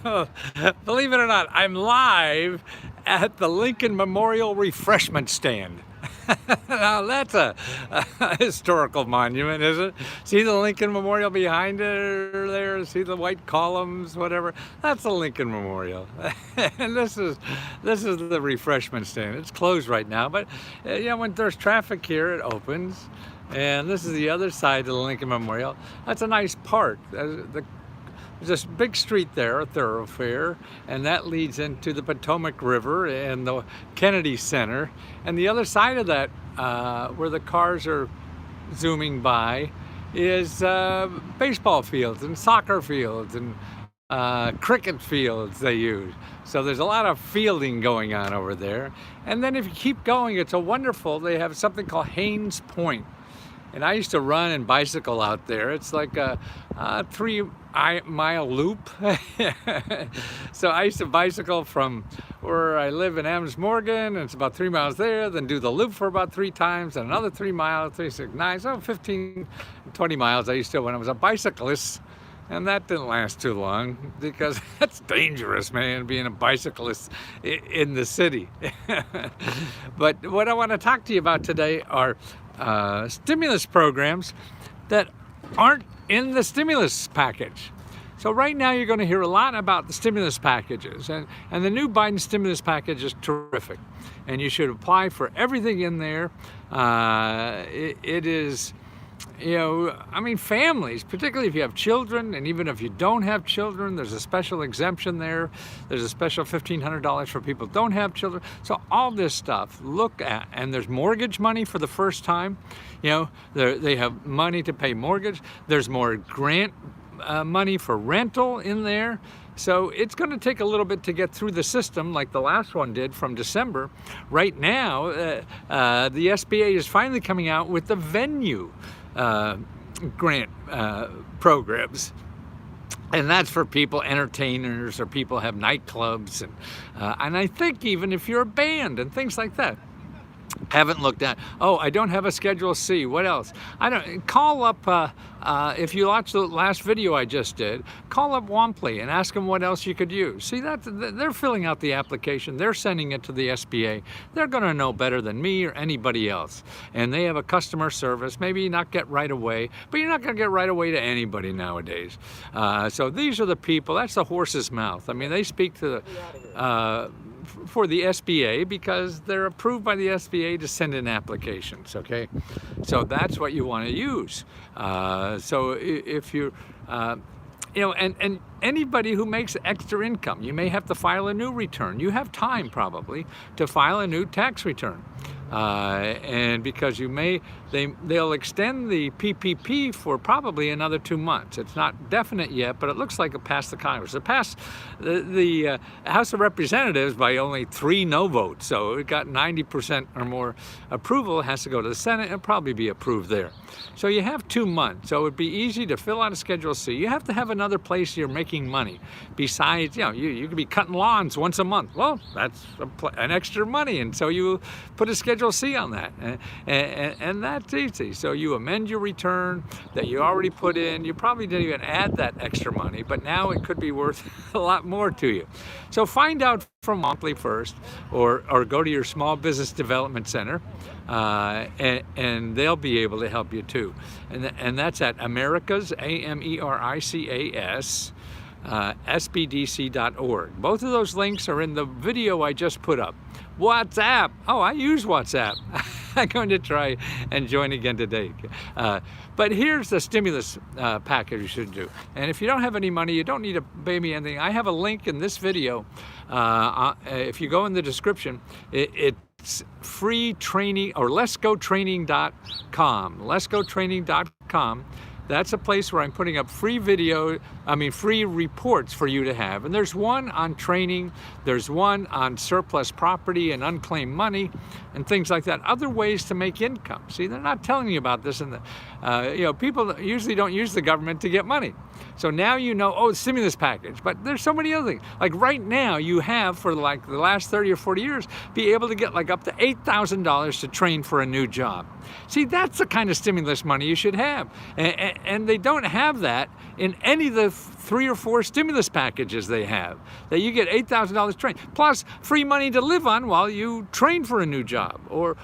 Believe it or not, I'm live at the Lincoln Memorial Refreshment Stand. Now that's a historical monument, is it? See the Lincoln Memorial behind it there? See the white columns, whatever? That's the Lincoln Memorial. And this is the refreshment stand. It's closed right now, but when there's traffic here, it opens. And this is the other side of the Lincoln Memorial. That's a nice park. There's this big street there, a thoroughfare, and that leads into the Potomac River and the Kennedy Center. And the other side of that, where the cars are zooming by, is baseball fields and soccer fields and cricket fields they use. So there's a lot of fielding going on over there. And then if you keep going, it's they have something called Haynes Point. And I used to run and bicycle out there. It's like a 3-mile loop. So I used to bicycle from where I live in Adams Morgan, and it's about 3 miles there, then do the loop for about 3 times, and another 3 miles, 3, 6, 9, so 15, 20 miles I used to when I was a bicyclist. And that didn't last too long because that's dangerous, man, being a bicyclist in the city. But what I want to talk to you about today are stimulus programs that aren't in the stimulus package. So right now you're going to hear a lot about the stimulus packages, and the new Biden stimulus package is terrific, and you should apply for everything in there. It is, families, particularly if you have children, and even if you don't have children, there's a special exemption there. There's a special $1,500 for people who don't have children. So all this stuff, look at, and there's mortgage money for the first time. They have money to pay mortgage. There's more grant money for rental in there. So it's going to take a little bit to get through the system like the last one did from December. Right now, the SBA is finally coming out with the venue grant programs. And that's for people, entertainers, or people have nightclubs. And I think even if you're a band and things like that. Haven't looked at. Oh, I don't have a Schedule C. What else? Call up, if you watched the last video I just did, call up Wampley and ask them what else you could use. See, they're filling out the application. They're sending it to the SBA. They're going to know better than me or anybody else. And they have a customer service. Maybe not get right away, but you're not going to get right away to anybody nowadays. So these are the people. That's the horse's mouth. I mean, they speak to the for the SBA because they're approved by the SBA to send in applications, okay? So that's what you want to use. So if you're, and anybody who makes extra income, you may have to file a new return. You have time probably to file a new tax return. And because they'll extend the PPP for probably another 2 months. It's not definite yet, but it looks like it passed the Congress. It passed the House of Representatives by only 3 no votes, so it got 90% or more approval. It has to go to the Senate and probably be approved there. So you have 2 months, so it'd be easy to fill out a Schedule C. You have to have another place you're making money. Besides, you could be cutting lawns once a month. Well, that's an extra money, and so you put a Schedule C on that, and that's easy. So you amend your return that you already put in. You probably didn't even add that extra money, but now it could be worth a lot more to you. So find out from Wampley first, or go to your Small Business Development Center, and they'll be able to help you too. And that's at Americas, AMERICAS, SBDC.org. Both of those links are in the video I just put up. WhatsApp. Oh, I use WhatsApp. I'm going to try and join again today. But here's the stimulus package you should do. And if you don't have any money, you don't need to pay me anything. I have a link in this video. If you go in the description, it's free training, or letsgotraining.com. Letsgotraining.com. That's a place where I'm putting up free reports for you to have. And there's one on training, there's one on surplus property and unclaimed money and things like that. Other ways to make income. See, they're not telling you about this in the, people usually don't use the government to get money. So now the stimulus package, but there's so many other things. Like right now you have, for like the last 30 or 40 years, be able to get like up to $8,000 to train for a new job. See, that's the kind of stimulus money you should have. And they don't have that in any of the 3 or 4 stimulus packages they have, that you get $8,000 trained, plus free money to live on while you train for a new job or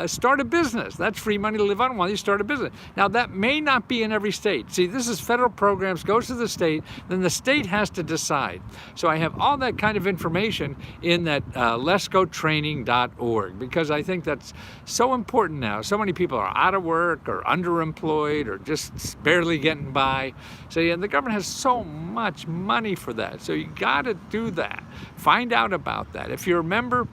start a business. That's free money to live on while you start a business. Now, that may not be in every state. See, this is federal programs, goes to the state, then the state has to decide. So I have all that kind of information in that letsgotraining.org, because I think that's so important now. So many people are out of work or underemployed or just barely getting by. So yeah, the government has so much money for that. So you got to do that. Find out about that. If you're a member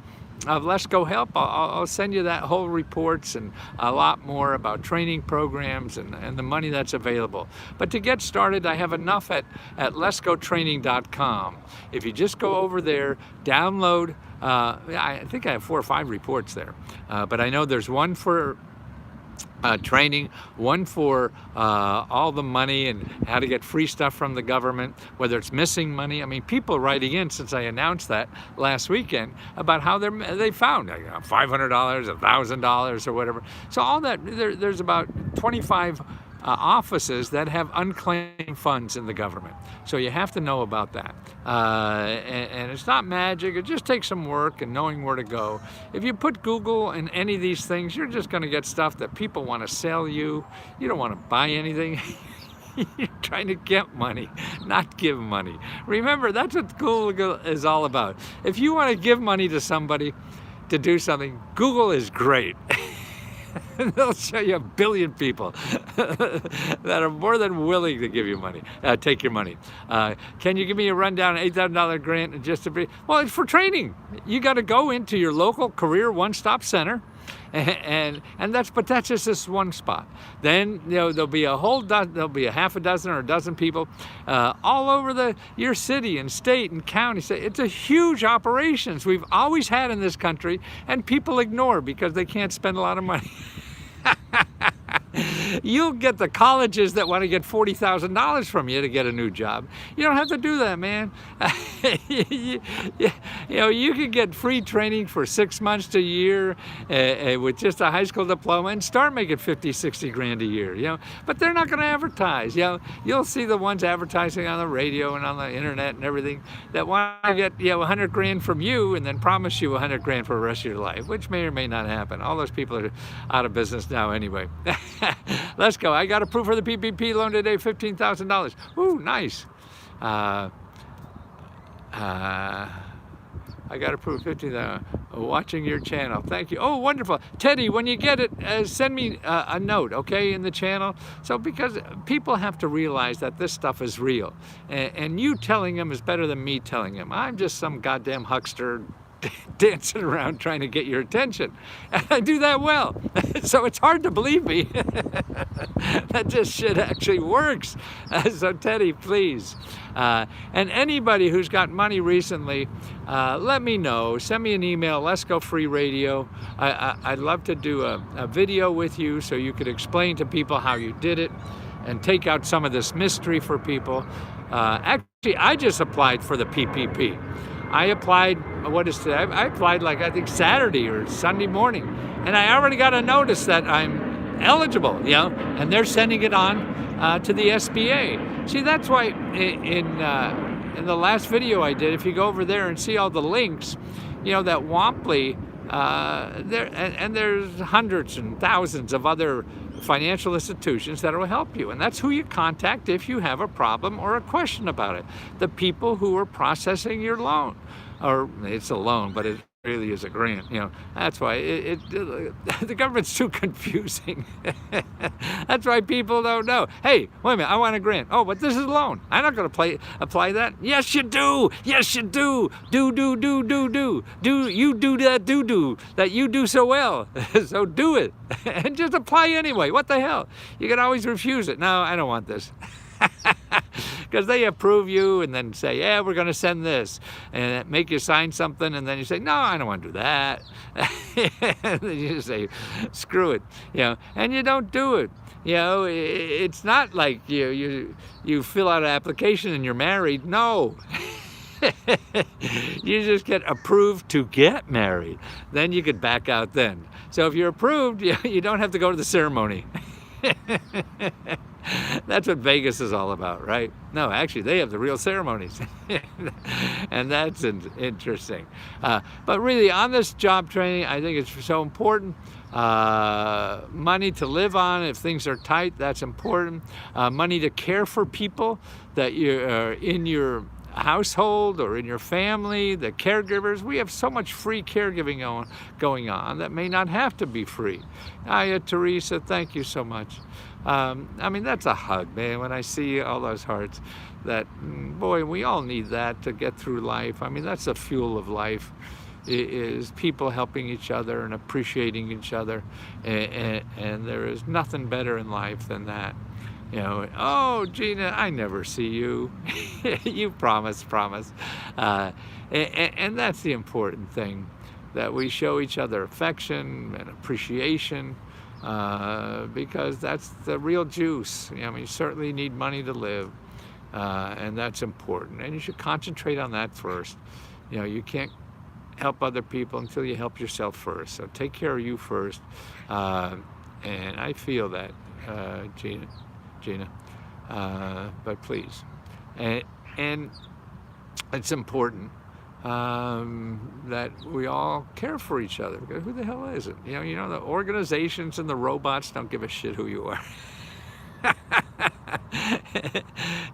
of Let's Go Help, I'll send you that whole reports and a lot more about training programs and the money that's available. But to get started, I have enough at letsgotraining.com. If you just go over there, download, I think I have 4 or 5 reports there, but I know there's one for training, one for all the money and how to get free stuff from the government, whether it's missing money. I mean, people writing in since I announced that last weekend about how they found $500, $1,000 or whatever. So all that, there's about 25 offices that have unclaimed funds in the government. So you have to know about that. And it's not magic. It just takes some work and knowing where to go. If you put Google in any of these things, you're just going to get stuff that people want to sell you. You don't want to buy anything. You're trying to get money, not give money. Remember, that's what Google is all about. If you want to give money to somebody to do something, Google is great. They'll show you 1 billion people that are more than willing to give you money, take your money. Can you give me a rundown, $8,000 grant, and just to be? Well, it's for training. You got to go into your local career one-stop center, and that's just this one spot. Then there'll be there'll be a half a dozen or a dozen people all over your city and state and county. So it's a huge operations we've always had in this country, and people ignore because they can't spend a lot of money. You'll get the colleges that want to get $40,000 from you to get a new job. You don't have to do that, man. You can get free training for 6 months to a year with just a high school diploma and start making 50, 60 grand a year. But they're not going to advertise. You'll see the ones advertising on the radio and on the internet and everything that want to get 100 grand from you and then promise you 100 grand for the rest of your life, which may or may not happen. All those people are out of business now anyway. Let's go. I got approved for the PPP loan today, $15,000. Ooh, nice. I got approved 15,000. Watching your channel. Thank you. Oh, wonderful. Teddy, when you get it, send me a note, okay, in the channel. So because people have to realize that this stuff is real. And you telling them is better than me telling them. I'm just some goddamn huckster dancing around trying to get your attention. And I do that well. So it's hard to believe me that this shit actually works. So Teddy, please. And anybody who's got money recently, let me know. Send me an email, Let's Go Free Radio. I'd love to do a video with you so you could explain to people how you did it and take out some of this mystery for people. Actually, I just applied for the PPP. I applied, what is today? I applied I think Saturday or Sunday morning. And I already got a notice that I'm eligible, and they're sending it on to the SBA. See, that's why in the last video I did, if you go over there and see all the links, that Womply, there's hundreds and thousands of other financial institutions that will help you. And that's who you contact if you have a problem or a question about it. The people who are processing your loan. Or it's a loan, but it really is a grant. That's why the government's too confusing. That's why people don't know. Hey, wait a minute, I want a grant. Oh, but this is a loan. I'm not going to apply that. Yes, you do. Yes, you do. Do you do that that you do so well. So do it. And just apply anyway. What the hell? You can always refuse it. No, I don't want this. Because they approve you and then say, yeah, we're going to send this, and make you sign something, and then you say, no, I don't want to do that. And then you just say, screw it, and you don't do it. It's not like you fill out an application and you're married. No. You just get approved to get married. Then you could back out then. So if you're approved, you don't have to go to the ceremony. That's what Vegas is all about, right? No, actually, they have the real ceremonies. And that's interesting. But really, on this job training, I think it's so important. Money to live on if things are tight, that's important. Money to care for people that you're in your household or in your family, the caregivers. We have so much free caregiving going on that may not have to be free. Teresa, thank you so much. I mean, that's a hug, man, when I see all those hearts. That, boy, we all need that to get through life. I mean, that's the fuel of life, is people helping each other and appreciating each other. And there is nothing better in life than that. You know, oh, Gina, I never see you. You promise. And that's the important thing, that we show each other affection and appreciation, because that's the real juice. I mean, you certainly need money to live, and that's important. And you should concentrate on that first. You know, you can't help other people until you help yourself first. So take care of you first. And I feel that, Gina. But please, and it's important that we all care for each other, because who the hell is it? You know, the organizations and the robots don't give a shit who you are.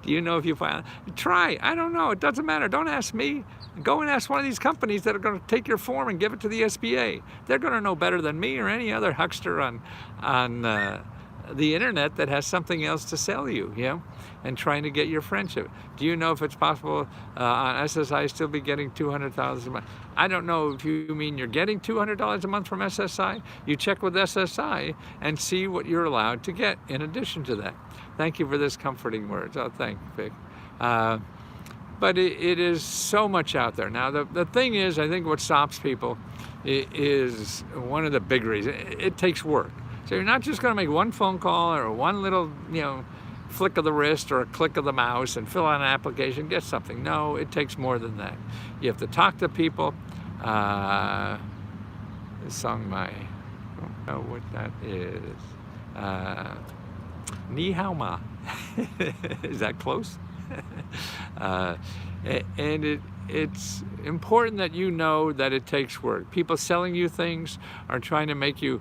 Do you know if you find? Try. I don't know. It doesn't matter. Don't ask me. Go and ask one of these companies that are going to take your form and give it to the SBA. They're going to know better than me or any other huckster on the internet that has something else to sell you, and trying to get your friendship. Do you know if it's possible on SSI still be getting $200,000 a month? I don't know if you mean you're getting $200 a month from SSI. You check with SSI and see what you're allowed to get in addition to that. Thank you for this comforting words. Oh, thank you, Vic. But it is so much out there. Now, the thing is, I think what stops people is one of the big reasons. It takes work. So you're not just going to make one phone call or one little, flick of the wrist or a click of the mouse and fill out an application, get something. No, it takes more than that. You have to talk to people. This song, I don't know what that is. Ni hao ma. Is that close? And it's important that you know that it takes work. People selling you things are trying to make you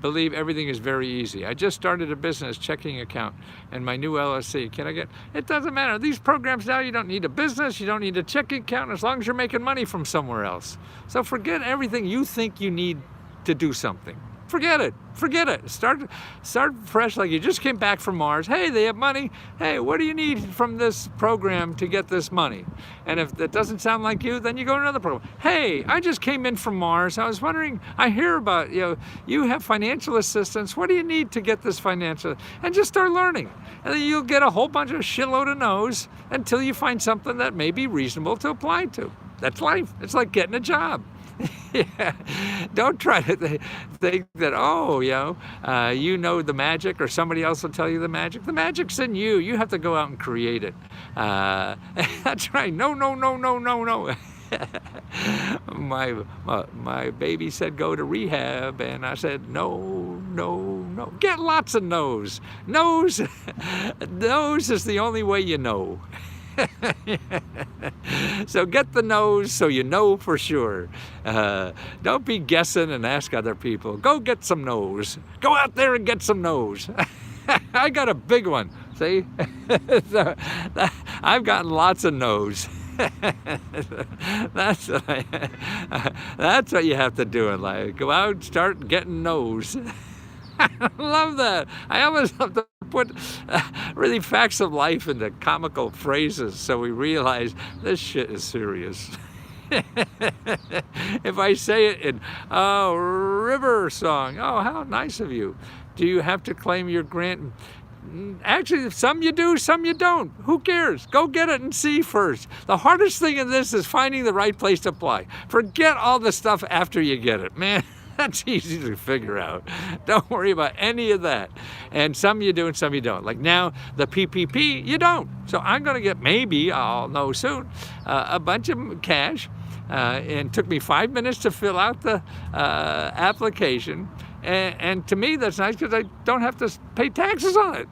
believe everything is very easy. I just started a business checking account and my new LLC. Can I get? It doesn't matter. These programs now, you don't need a business, you don't need a checking account as long as you're making money from somewhere else. So forget everything you think you need to do something. Forget it. Start fresh, like you just came back from Mars. Hey, they have money. Hey, what do you need from this program to get this money? And if that doesn't sound like you, then you go to another program. Hey, I just came in from Mars. I was wondering, I hear about, you have financial assistance. What do you need to get this financial? And just start learning. And then you'll get a whole bunch of shitload of no's until you find something that may be reasonable to apply to. That's life. It's like getting a job. Yeah. Don't try to think that, you know the magic, or somebody else will tell you the magic. The magic's in you. You have to go out and create it. That's right. No. My baby said go to rehab, and I said no. Get lots of no's. No's is the only way you know. So get the no's so you know for sure. Don't be guessing and ask other people. Go get some no's. Go out there and get some no's. I got a big one. See? So, I've gotten lots of no's. That's what you have to do in life. Go out and start getting no's. I love that. I always have to put really facts of life into comical phrases so we realize this shit is serious. If I say it in, river song, how nice of you. Do you have to claim your grant? Actually, some you do, some you don't. Who cares? Go get it and see first. The hardest thing in this is finding the right place to apply. Forget all the stuff after you get it, man. That's easy to figure out. Don't worry about any of that. And some you do and some you don't. Like now, the PPP, you don't. So I'm going to get, maybe, I'll know soon, a bunch of cash. And it took me 5 minutes to fill out the application. And to me, that's nice because I don't have to pay taxes on it.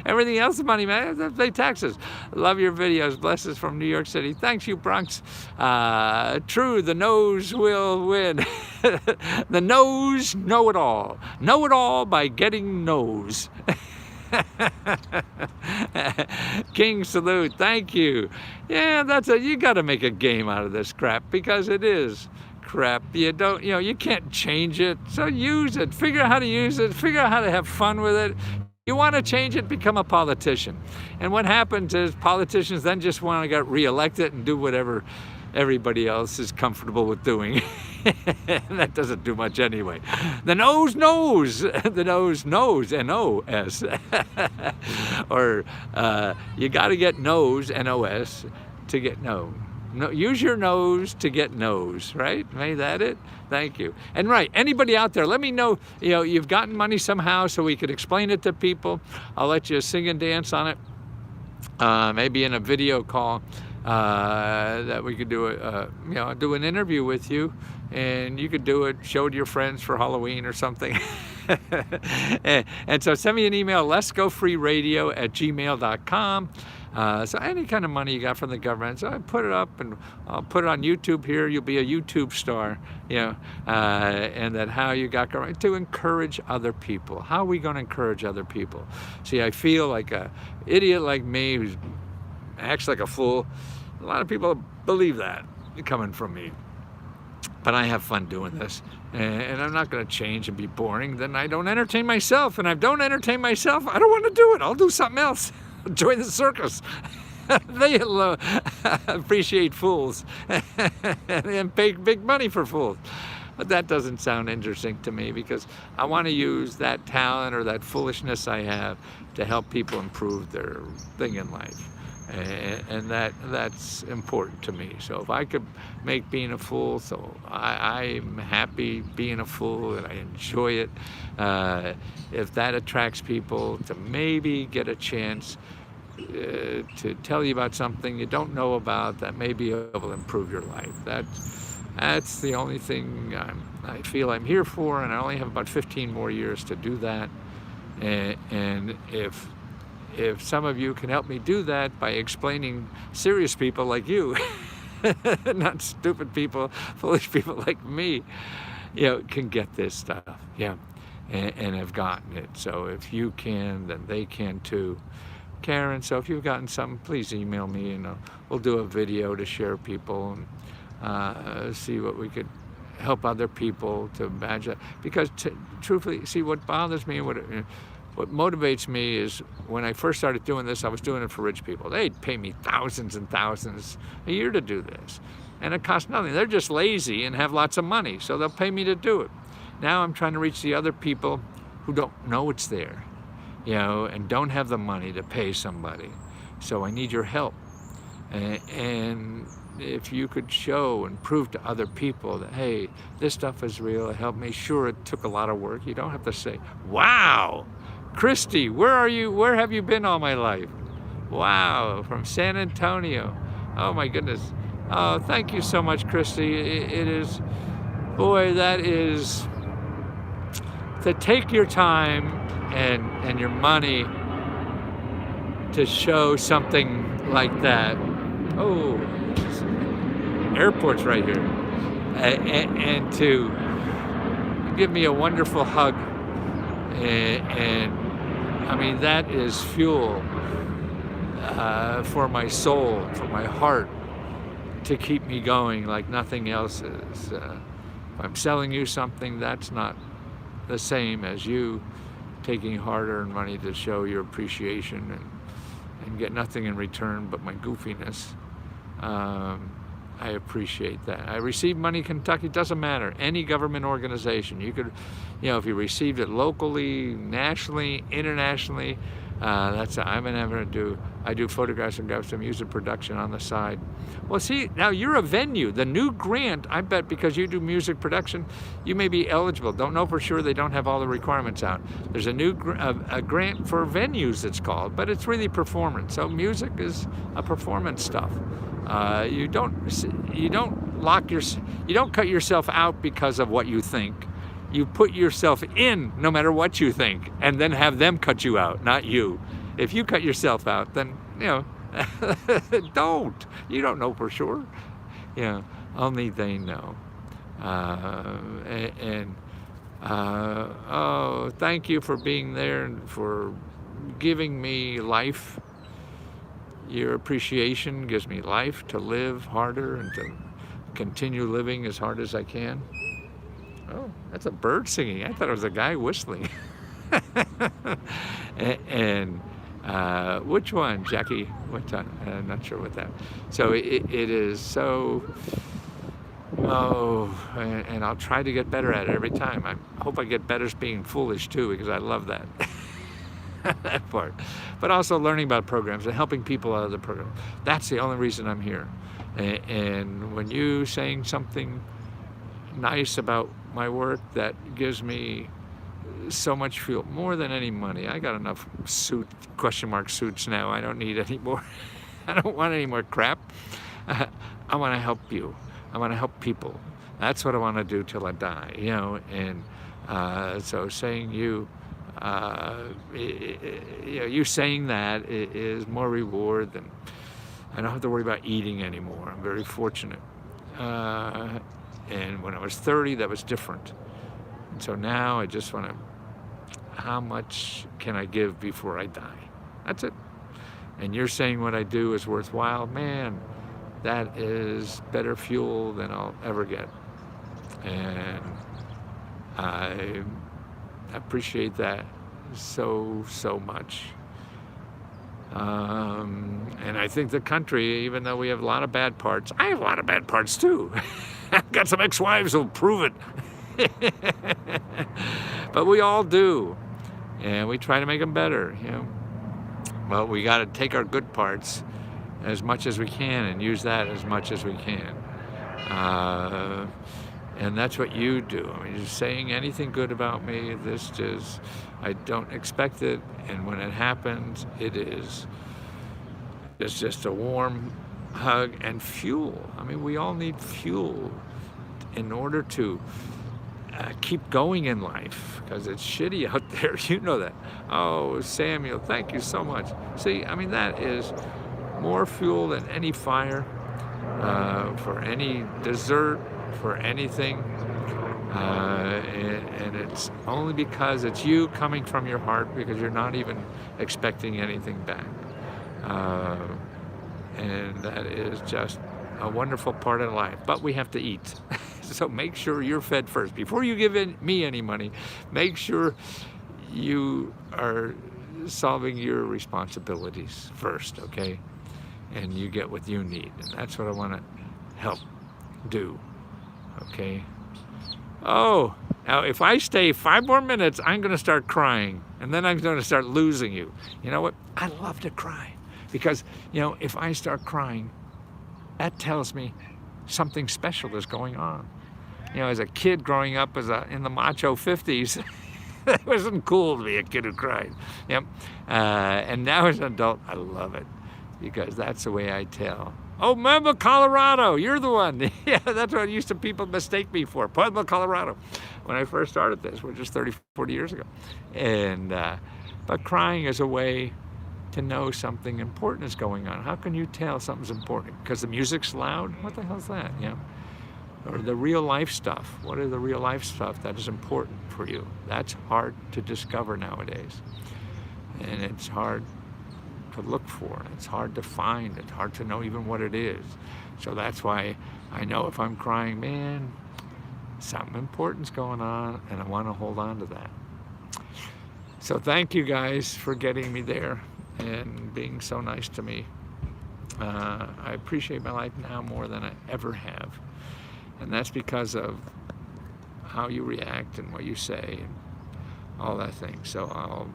Everything else is money, man. I have to pay taxes. Love your videos. Blessings from New York City. Thanks, you Bronx. True, the no's will win. The no's know it all. Know it all by getting no's. King salute. Thank you. Yeah, you got to make a game out of this crap because it is crap. You can't change it. So use it. Figure out how to use it. Figure out how to have fun with it. You want to change it, become a politician. And what happens is politicians then just want to get reelected and do whatever everybody else is comfortable with doing. That doesn't do much anyway. The nose knows. The nose knows, N-O-S. Or you got to get nose, N-O-S, to get no. No, use your nose to get no's, right? Ain't that it? Thank you. And right, anybody out there, let me know, you've gotten money somehow so we could explain it to people. I'll let you sing and dance on it. Maybe in a video call that we could do do an interview with you, and you could do it, show it to your friends for Halloween or something. and so send me an email, letsgofreeradio@gmail.com. So any kind of money you got from the government, so I put it up and I'll put it on YouTube here. You'll be a YouTube star, and that how you got government to encourage other people. How are we going to encourage other people? See, I feel like a idiot like me who acts like a fool. A lot of people believe that coming from me. But I have fun doing this, and I'm not going to change and be boring. Then I don't entertain myself, and if I don't entertain myself, I don't want to do it. I'll do something else. Join the circus. They appreciate fools and pay big money for fools. But that doesn't sound interesting to me because I want to use that talent or that foolishness I have to help people improve their thing in life. And that's important to me. So if I could make being a fool, so I'm happy being a fool and I enjoy it. If that attracts people to maybe get a chance to tell you about something you don't know about that maybe will improve your life. That's the only thing I feel I'm here for, and I only have about 15 more years to do that. And if some of you can help me do that by explaining serious people like you, not stupid people, foolish people like me, can get this stuff, and have gotten it. So if you can, then they can too. Karen, so if you've gotten some, please email me, and we'll do a video to share people and see what we could help other people to imagine. Because truthfully, see, what bothers me and what motivates me is when I first started doing this, I was doing it for rich people. They'd pay me thousands and thousands a year to do this. And it costs nothing. They're just lazy and have lots of money, so they'll pay me to do it. Now I'm trying to reach the other people who don't know it's there, and don't have the money to pay somebody. So I need your help. And if you could show and prove to other people that, hey, this stuff is real, it helped me. Sure, it took a lot of work. You don't have to say, wow, Christy, where are you? Where have you been all my life? Wow, from San Antonio. Oh my goodness. Oh, thank you so much, Christy. It is, boy, that is, to take your time and your money to show something like that. Oh, airport's right here. And to give me a wonderful hug. And I mean, that is fuel for my soul, for my heart, to keep me going like nothing else is. If I'm selling you something, that's not the same as you taking hard-earned money to show your appreciation and get nothing in return but my goofiness. I appreciate that. I received money in Kentucky, doesn't matter. Any government organization. You could, if you received it locally, nationally, internationally, that's what I'm gonna do. I do photographs and got some music production on the side. Well, see, now you're a venue. The new grant, I bet because you do music production, you may be eligible. Don't know for sure, they don't have all the requirements out. There's a new a grant for venues, it's called, but it's really performance. So music is a performance stuff. You don't you don't cut yourself out because of what you think. You put yourself in no matter what you think, and then have them cut you out, not you. If you cut yourself out, then, don't. You don't know for sure. Only they know. Oh, thank you for being there and for giving me life. Your appreciation gives me life to live harder and to continue living as hard as I can. Oh, that's a bird singing. I thought it was a guy whistling. and which one, Jackie? What time? I'm not sure what that. So it is so. Oh, and I'll try to get better at it every time. I hope I get better at being foolish too, because I love that. That part. But also learning about programs and helping people out of the program. That's the only reason I'm here. And when you saying something nice about my work, that gives me so much fuel, more than any money. I got enough question mark suits now. I don't need any more. I don't want any more crap. I want to help you. I want to help people. That's what I want to do till I die, and so saying you saying that is more reward than, I don't have to worry about eating anymore. I'm very fortunate. And when I was 30, that was different. And so now I just want to, how much can I give before I die? That's it. And you're saying what I do is worthwhile. Man, that is better fuel than I'll ever get. And I appreciate that so much. And I think the country, even though we have a lot of bad parts, I have a lot of bad parts too. I've got some ex-wives who'll prove it. But we all do. And we try to make them better, Well, we got to take our good parts as much as we can and use that as much as we can. And that's what you do. I mean, just saying anything good about me, I don't expect it, and when it happens, it's just a warm hug and fuel. I mean, we all need fuel in order to keep going in life, because it's shitty out there. You know that. Oh, Samuel, thank you so much. See, I mean, that is more fuel than any fire, for any dessert, for anything. And it's only because it's you coming from your heart, because you're not even expecting anything back. And that is just a wonderful part of life. But we have to eat. So make sure you're fed first. Before you give me any money, make sure you are solving your responsibilities first, okay? And you get what you need. And that's what I want to help do, okay? Oh, now if I stay 5 more minutes, I'm going to start crying. And then I'm going to start losing you. You know what? I love to cry. Because, if I start crying, that tells me something special is going on. As a kid growing up in the macho 50s, it wasn't cool to be a kid who cried. And now as an adult, I love it. Because that's the way I tell. Oh, Pueblo, Colorado, you're the one. Yeah, that's what people mistake me for. Pueblo, Colorado. When I first started this, which is 30, 40 years ago. And, but crying is a way to know something important is going on. How can you tell something's important? Because the music's loud? What the hell's that? Or the real life stuff. What are the real life stuff that is important for you? That's hard to discover nowadays. And it's hard to look for. It's hard to find. It's hard to know even what it is. So that's why I know if I'm crying, man, something important's going on, and I want to hold on to that. So thank you guys for getting me there and being so nice to me. I appreciate my life now more than I ever have. And that's because of how you react and what you say and all that thing. So I'll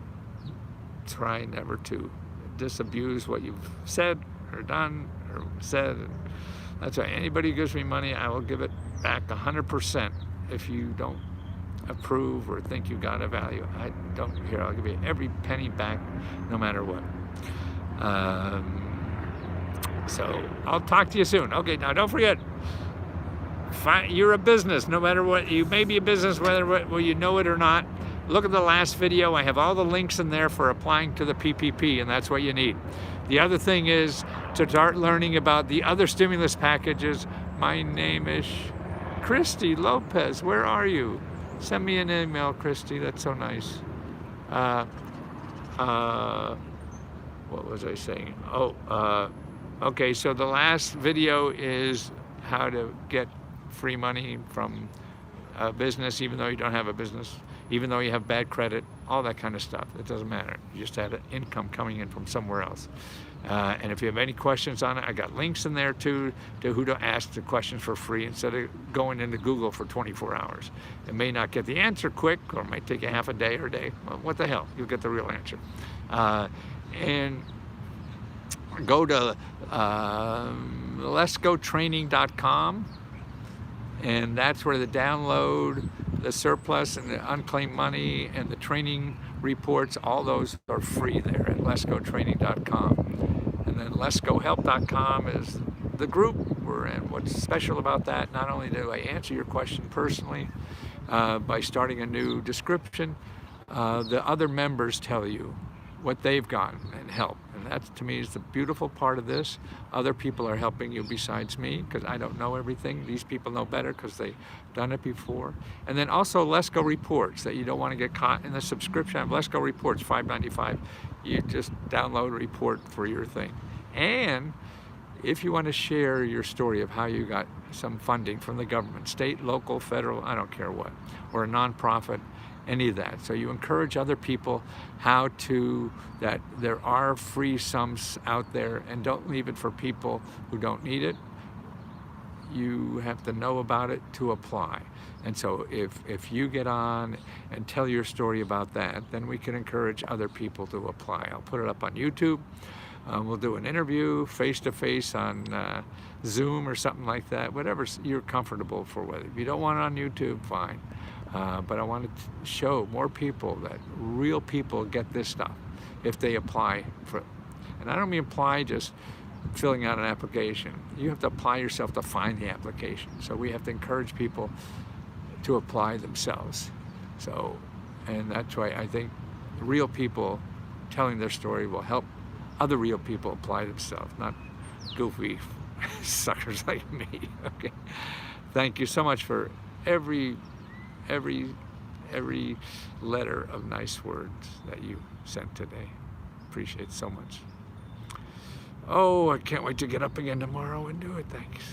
try never to disabuse what you've said or done or said. And that's why anybody who gives me money, I will give it back 100%. If you don't approve or think you got a value, I don't care. I'll give you every penny back, no matter what. So I'll talk to you soon. Okay, now don't forget, You're a business, no matter what. You may be a business, whether you know it or not. Look at the last video. I have all the links in there for applying to the PPP, and that's what you need. The other thing is to start learning about the other stimulus packages. My name is Christy Lopez. Where are you? Send me an email, Christy. That's so nice. What was I saying? Okay, so the last video is how to get free money from a business, even though you don't have a business, even though you have bad credit, all that kind of stuff. It doesn't matter. You just had an income coming in from somewhere else. And if you have any questions on it, I got links in there too to who to ask the questions for free instead of going into Google for 24 hours. It may not get the answer quick, or it might take you half a day or a day. Well, what the hell? You'll get the real answer. And go to letsgotraining.com, and that's where the download, the surplus and the unclaimed money and the training reports, all those are free there at letsgotraining.com. And then letsgohelp.com is the group we're in. What's special about that, not only do I answer your question personally by starting a new description, the other members tell you what they've gotten and help. And that, to me, is the beautiful part of this. Other people are helping you besides me, because I don't know everything. These people know better because they've done it before. And then also Let's Go Reports, that you don't want to get caught in the subscription of Let's Go Reports, $5.95. You just download a report for your thing. And if you want to share your story of how you got some funding from the government, state, local, federal, I don't care what, or a nonprofit, any of that. So you encourage other people that there are free sums out there, and don't leave it for people who don't need it. You have to know about it to apply. And so if you get on and tell your story about that, then we can encourage other people to apply. I'll put it up on YouTube. We'll do an interview face-to-face on Zoom or something like that, whatever you're comfortable for. Whether if you don't want it on YouTube, fine. But I want to show more people that real people get this stuff if they apply for it. And I don't mean apply just filling out an application. You have to apply yourself to find the application. So we have to encourage people to apply themselves. So, and that's why I think real people telling their story will help other real people apply themselves, not goofy suckers like me. Okay. Thank you so much for every letter of nice words that you sent today. Appreciate it so much. Oh, I can't wait to get up again tomorrow and do it. Thanks.